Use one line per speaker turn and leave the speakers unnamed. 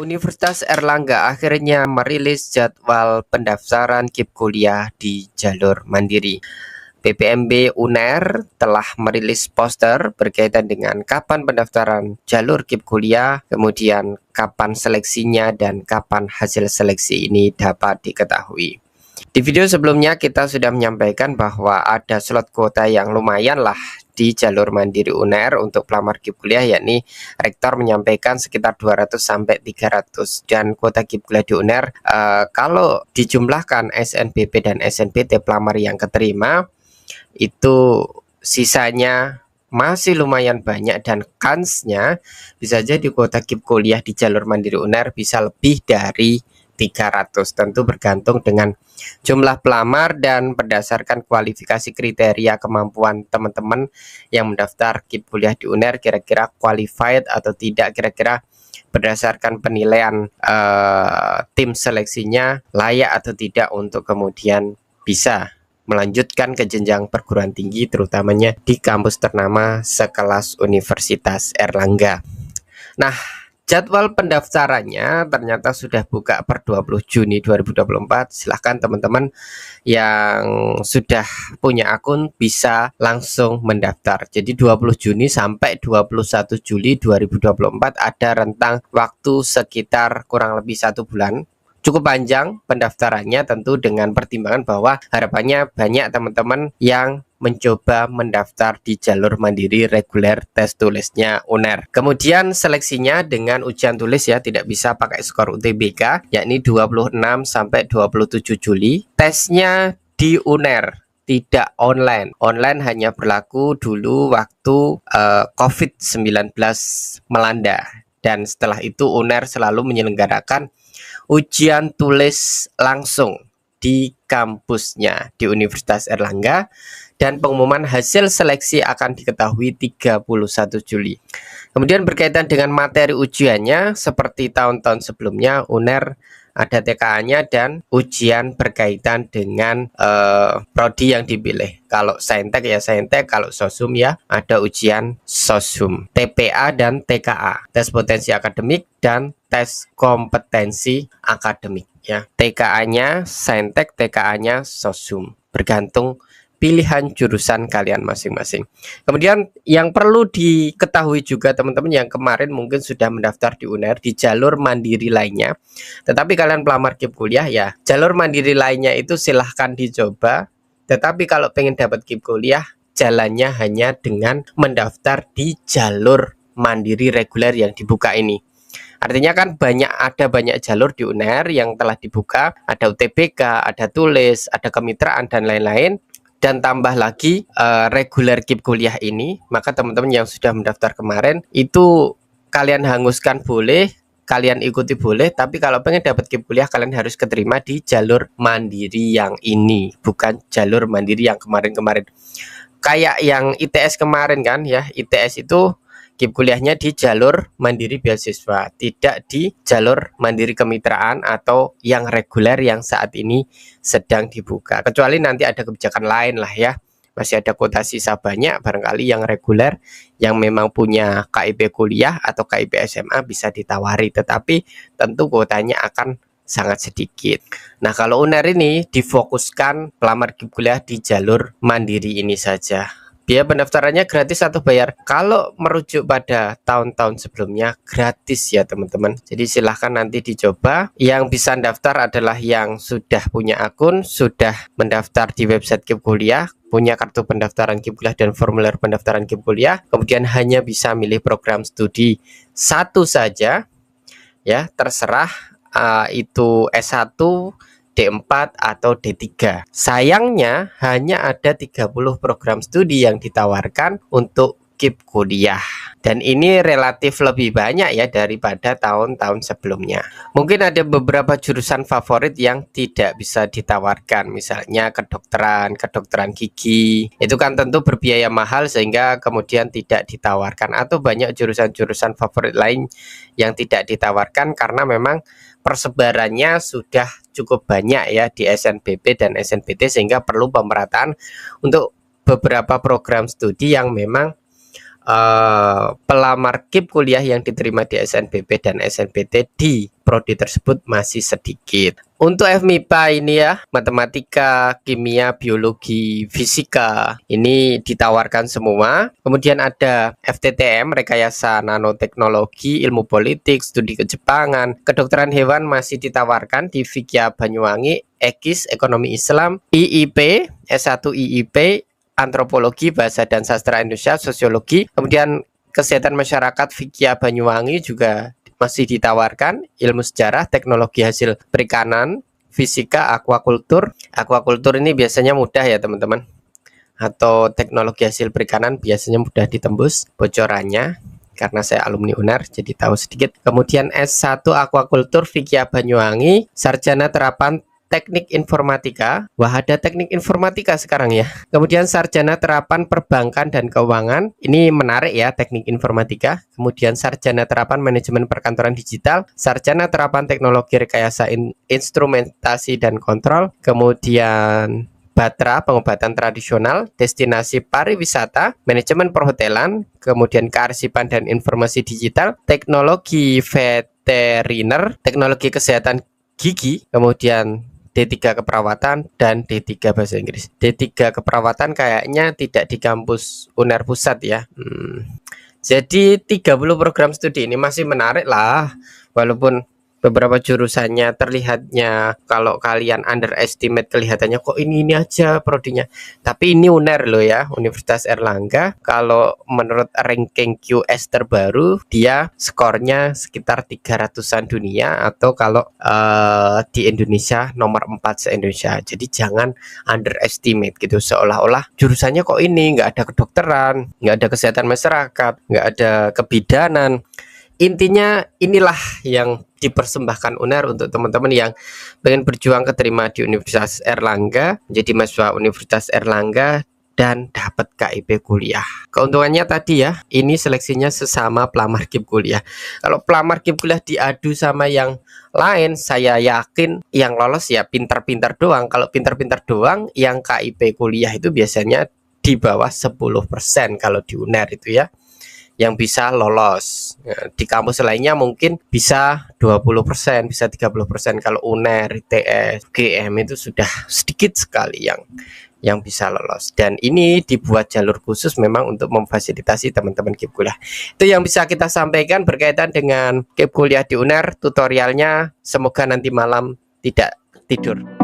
Universitas Airlangga akhirnya merilis jadwal pendaftaran KIP kuliah di jalur mandiri. PPMB UNER telah merilis poster berkaitan dengan kapan pendaftaran jalur KIP kuliah, kemudian kapan seleksinya dan kapan hasil seleksi ini dapat diketahui. Di video sebelumnya kita sudah menyampaikan bahwa ada slot kuota yang lumayan lah di jalur mandiri UNER untuk pelamar KIP kuliah, yakni rektor menyampaikan sekitar 200 sampai 300, dan kuota KIP kuliah di UNER kalau dijumlahkan SNBP dan SNPT pelamar yang keterima itu sisanya masih lumayan banyak, dan kansnya bisa jadi kuota KIP kuliah di jalur mandiri UNER bisa lebih dari 300. Tentu bergantung dengan jumlah pelamar dan berdasarkan kualifikasi kriteria kemampuan teman-teman yang mendaftar KIP kuliah di UNER, kira-kira qualified atau tidak, kira-kira berdasarkan penilaian tim seleksinya layak atau tidak untuk kemudian bisa melanjutkan ke jenjang perguruan tinggi, terutamanya di kampus ternama sekelas Universitas Airlangga. Nah, jadwal pendaftarannya ternyata sudah buka per 20 Juni 2024. Silahkan teman-teman yang sudah punya akun bisa langsung mendaftar. Jadi 20 Juni sampai 21 Juli 2024 ada rentang waktu sekitar kurang lebih 1 bulan. Cukup panjang pendaftarannya, tentu dengan pertimbangan bahwa harapannya banyak teman-teman yang mencoba mendaftar di jalur mandiri reguler tes tulisnya UNER. Kemudian seleksinya dengan ujian tulis ya, tidak bisa pakai skor UTBK, yakni 26 sampai 27 Juli. Tesnya di UNER, tidak online. Online hanya berlaku dulu waktu COVID-19 melanda. Dan setelah itu UNER selalu menyelenggarakan ujian tulis langsung di kampusnya di Universitas Airlangga, dan pengumuman hasil seleksi akan diketahui 31 Juli. Kemudian berkaitan dengan materi ujiannya, seperti tahun-tahun sebelumnya, UNER ada TKA-nya dan ujian berkaitan dengan prodi yang dipilih. Kalau Saintek ya Saintek, kalau Sosum ya ada ujian Sosum, TPA dan TKA, tes potensi akademik dan tes kompetensi akademik ya. TKA-nya Saintek, TKA-nya Sosum, bergantung pilihan jurusan kalian masing-masing. Kemudian yang perlu diketahui juga teman-teman yang kemarin mungkin sudah mendaftar di UNER di jalur mandiri lainnya, tetapi kalian pelamar KIP kuliah ya, jalur mandiri lainnya itu silahkan dicoba. Tetapi kalau pengen dapat KIP kuliah, jalannya hanya dengan mendaftar di jalur mandiri reguler yang dibuka ini. Artinya kan ada banyak jalur di UNER yang telah dibuka, ada UTBK, ada tulis, ada kemitraan dan lain-lain. Dan tambah lagi reguler KIP kuliah ini, maka teman-teman yang sudah mendaftar kemarin itu kalian hanguskan boleh, kalian ikuti boleh, tapi kalau pengen dapat KIP kuliah kalian harus keterima di jalur mandiri yang ini, bukan jalur mandiri yang kemarin-kemarin. Kayak yang ITS kemarin kan ya, ITS itu KIP kuliahnya di jalur mandiri beasiswa, tidak di jalur mandiri kemitraan atau yang reguler yang saat ini sedang dibuka. Kecuali nanti ada kebijakan lain lah ya, masih ada kuota sisa banyak, barangkali yang reguler yang memang punya KIP kuliah atau KIP SMA bisa ditawari, tetapi tentu kuotanya akan sangat sedikit. Nah, kalau UNER ini difokuskan pelamar KIP kuliah di jalur mandiri ini saja. Biaya pendaftarannya gratis atau bayar? Kalau merujuk pada tahun-tahun sebelumnya gratis ya teman-teman. Jadi silahkan nanti dicoba. Yang bisa daftar adalah yang sudah punya akun, sudah mendaftar di website KIP kuliah, punya kartu pendaftaran KIP kuliah dan formulir pendaftaran KIP kuliah. Kemudian hanya bisa milih program studi satu saja ya, terserah itu S1, D4 atau D3. Sayangnya hanya ada 30 program studi yang ditawarkan untuk KIP kuliah, dan ini relatif lebih banyak ya daripada tahun-tahun sebelumnya. Mungkin ada beberapa jurusan favorit yang tidak bisa ditawarkan, misalnya kedokteran gigi, itu kan tentu berbiaya mahal sehingga kemudian tidak ditawarkan, atau banyak jurusan-jurusan favorit lain yang tidak ditawarkan karena memang persebarannya sudah cukup banyak ya di SNBP dan SNPT, sehingga perlu pemerataan untuk beberapa program studi yang memang pelamar KIP kuliah yang diterima di SNBP dan SNBT di prodi tersebut masih sedikit. Untuk FMIPA ini ya, matematika, kimia, biologi, fisika, ini ditawarkan semua. Kemudian ada FTTM, rekayasa nanoteknologi, ilmu politik, studi kejepangan, kedokteran hewan masih ditawarkan di Fikya Banyuwangi, EKIS, ekonomi Islam, IIP, S1 IIP, antropologi, bahasa dan sastra Indonesia, sosiologi. Kemudian kesehatan masyarakat Fikya Banyuwangi juga masih ditawarkan, ilmu sejarah, teknologi hasil perikanan, fisika, aquakultur. Aquakultur ini biasanya mudah ya teman-teman, atau teknologi hasil perikanan biasanya mudah ditembus bocorannya, karena saya alumni UNER jadi tahu sedikit. Kemudian S1 aquakultur Fikya Banyuwangi, sarjana terapan teknik informatika. Wah, ada teknik informatika sekarang ya. Kemudian sarjana terapan perbankan dan keuangan. Ini menarik ya, teknik informatika. Kemudian sarjana terapan manajemen perkantoran digital, sarjana terapan teknologi rekayasa instrumentasi dan kontrol. Kemudian Batra, pengobatan tradisional, destinasi pariwisata, manajemen perhotelan, kemudian kearsipan dan informasi digital, teknologi veteriner, teknologi kesehatan gigi, kemudian D3 keperawatan dan D3 bahasa Inggris. D3 keperawatan kayaknya tidak di kampus UNER Pusat ya. Jadi 30 program studi ini masih menarik lah, walaupun beberapa jurusannya terlihatnya kalau kalian underestimate kelihatannya kok ini aja prodinya. Tapi ini UNER loh ya, Universitas Airlangga. Kalau menurut ranking QS terbaru dia skornya sekitar 300-an dunia, atau kalau di Indonesia nomor 4 se-Indonesia. Jadi jangan underestimate gitu, seolah-olah jurusannya kok ini nggak ada kedokteran, nggak ada kesehatan masyarakat, nggak ada kebidanan. Intinya inilah yang dipersembahkan UNER untuk teman-teman yang pengen berjuang keterima di Universitas Airlangga, menjadi mahasiswa Universitas Airlangga dan dapat KIP kuliah. Keuntungannya tadi ya, ini seleksinya sesama pelamar KIP kuliah. Kalau pelamar KIP kuliah diadu sama yang lain, saya yakin yang lolos ya pintar-pintar doang. Kalau pintar-pintar doang, yang KIP kuliah itu biasanya di bawah 10% kalau di UNER itu ya, yang bisa lolos. Di kampus lainnya mungkin bisa 20%, bisa 30%. Kalau UNER, ITS, UGM itu sudah sedikit sekali yang bisa lolos. Dan ini dibuat jalur khusus memang untuk memfasilitasi teman-teman KIP kuliah. Itu yang bisa kita sampaikan berkaitan dengan KIP kuliah di UNER. Tutorialnya semoga nanti malam tidak tidur.